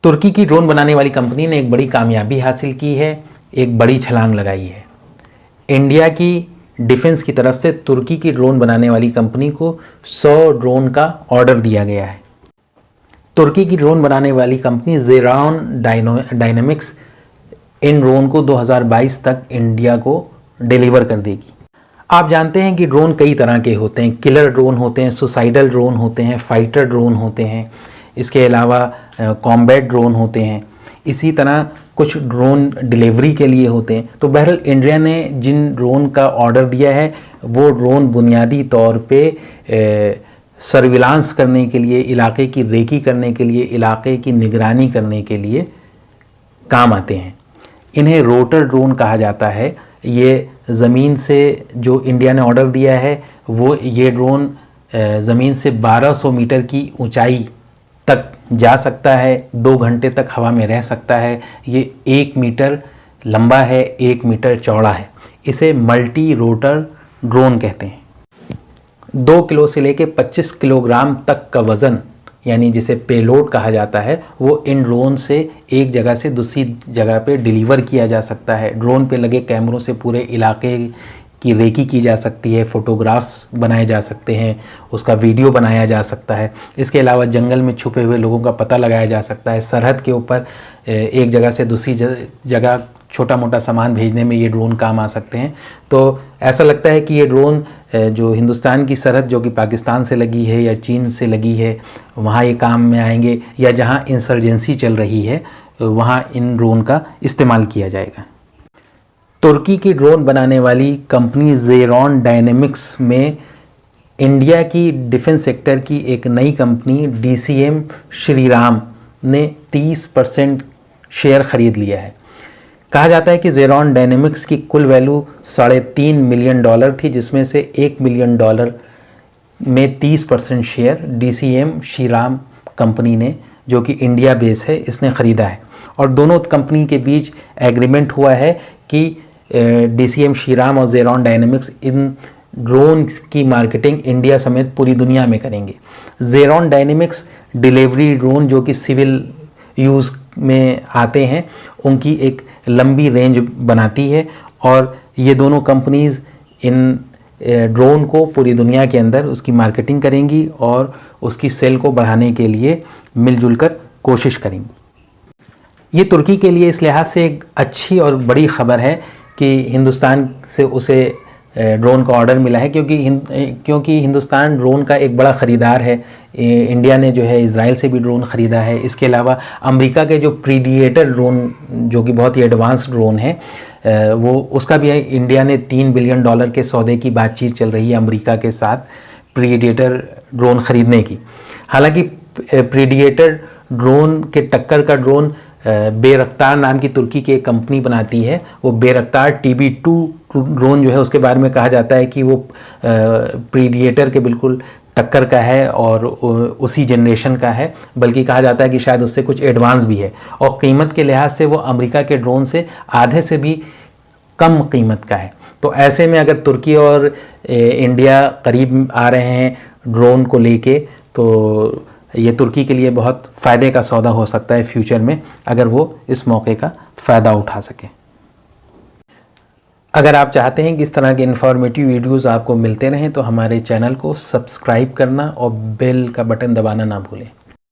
तुर्की की ड्रोन बनाने वाली कंपनी ने एक बड़ी कामयाबी हासिल की है, एक बड़ी छलांग लगाई है। इंडिया की डिफेंस की तरफ से तुर्की की ड्रोन बनाने वाली कंपनी को 100 ड्रोन का ऑर्डर दिया गया है। तुर्की की ड्रोन बनाने वाली कंपनी ज़ेरॉन डायनेमिक्स इन ड्रोन को 2022 तक इंडिया को डिलीवर कर देगी। आप जानते हैं कि ड्रोन कई तरह के होते हैं, किलर ड्रोन होते हैं, सुसाइडल ड्रोन होते हैं, फाइटर ड्रोन होते हैं, इसके अलावा कॉम्बैट ड्रोन होते हैं। इसी तरह कुछ ड्रोन डिलीवरी के लिए होते हैं। तो बहरहाल इंडिया ने जिन ड्रोन का ऑर्डर दिया है वो ड्रोन बुनियादी तौर पे सर्विलांस करने के लिए, इलाके की रेकी करने के लिए, इलाके की निगरानी करने के लिए काम आते हैं। इन्हें रोटर ड्रोन कहा जाता है। ये ज़मीन से जो इंडिया ने ऑर्डर दिया है वो ये ड्रोन ज़मीन से 1200 मीटर की ऊंचाई तक जा सकता है, 2 घंटे तक हवा में रह सकता है। ये 1 मीटर लंबा है, 1 मीटर चौड़ा है। इसे मल्टी रोटर ड्रोन कहते हैं। 2 किलो से लेके 25 किलोग्राम तक का वज़न, यानी जिसे पेलोड कहा जाता है, वो इन ड्रोन से एक जगह से दूसरी जगह पे डिलीवर किया जा सकता है। ड्रोन पे लगे कैमरों से पूरे इलाके की रेकी की जा सकती है, फ़ोटोग्राफ्स बनाए जा सकते हैं, उसका वीडियो बनाया जा सकता है। इसके अलावा जंगल में छुपे हुए लोगों का पता लगाया जा सकता है। सरहद के ऊपर एक जगह से दूसरी जगह छोटा मोटा सामान भेजने में ये ड्रोन काम आ सकते हैं। तो ऐसा लगता है कि ये ड्रोन जो हिंदुस्तान की सरहद जो कि पाकिस्तान से लगी है या चीन से लगी है, वहाँ ये काम में आएंगे, या जहाँ इंसर्जेंसी चल रही है वहाँ इन ड्रोन का इस्तेमाल किया जाएगा। तुर्की की ड्रोन बनाने वाली कंपनी ज़ेरॉन डायनेमिक्स में इंडिया की डिफेंस सेक्टर की एक नई कंपनी DCM श्रीराम ने 30% शेयर खरीद लिया है। कहा जाता है कि ज़ेरॉन डायनेमिक्स की कुल वैल्यू $3.5 मिलियन थी, जिसमें से $1 मिलियन में 30% शेयर DCM श्रीराम कंपनी ने, जो कि इंडिया बेस है, इसने ख़रीदा है। और दोनों कंपनी के बीच एग्रीमेंट हुआ है कि DCM श्रीराम और ज़ेरॉन डायनेमिक्स इन ड्रोन की मार्केटिंग इंडिया समेत पूरी दुनिया में करेंगे। ज़ेरॉन डायनेमिक्स डिलीवरी ड्रोन जो कि सिविल यूज़ में आते हैं उनकी एक लंबी रेंज बनाती है, और ये दोनों कंपनीज़ इन ड्रोन को पूरी दुनिया के अंदर उसकी मार्केटिंग करेंगी और उसकी सेल को बढ़ाने के लिए मिलजुल कर कोशिश करेंगी। ये तुर्की के लिए इस लिहाज से एक अच्छी और बड़ी ख़बर है कि हिंदुस्तान से उसे ड्रोन का ऑर्डर मिला है, क्योंकि हिंदुस्तान ड्रोन का एक बड़ा ख़रीदार है। इंडिया ने जो है इज़राइल से भी ड्रोन ख़रीदा है। इसके अलावा अमेरिका के जो प्रीडिएटर ड्रोन, जो कि बहुत ही एडवांस ड्रोन है, वो उसका भी इंडिया ने $3 बिलियन के सौदे की बातचीत चल रही है अमेरिका के साथ प्रीडिएटर ड्रोन ख़रीदने की। हालांकि प्रीडिएटर ड्रोन के टक्कर का ड्रोन बेरख्तार नाम की तुर्की की एक कंपनी बनाती है। वो बेरख्तार TB2 ड्रोन जो है उसके बारे में कहा जाता है कि वो प्रीडिएटर के बिल्कुल टक्कर का है और उसी जनरेशन का है, बल्कि कहा जाता है कि शायद उससे कुछ एडवांस भी है, और कीमत के लिहाज से वो अमेरिका के ड्रोन से आधे से भी कम कीमत का है। तो ऐसे में अगर तुर्की और इंडिया करीब आ रहे हैं ड्रोन को लेके, तो ये तुर्की के लिए बहुत फ़ायदे का सौदा हो सकता है फ्यूचर में, अगर वो इस मौके का फ़ायदा उठा सके। अगर आप चाहते हैं कि इस तरह के इन्फॉर्मेटिव वीडियोज़ आपको मिलते रहें तो हमारे चैनल को सब्सक्राइब करना और बेल का बटन दबाना ना भूलें।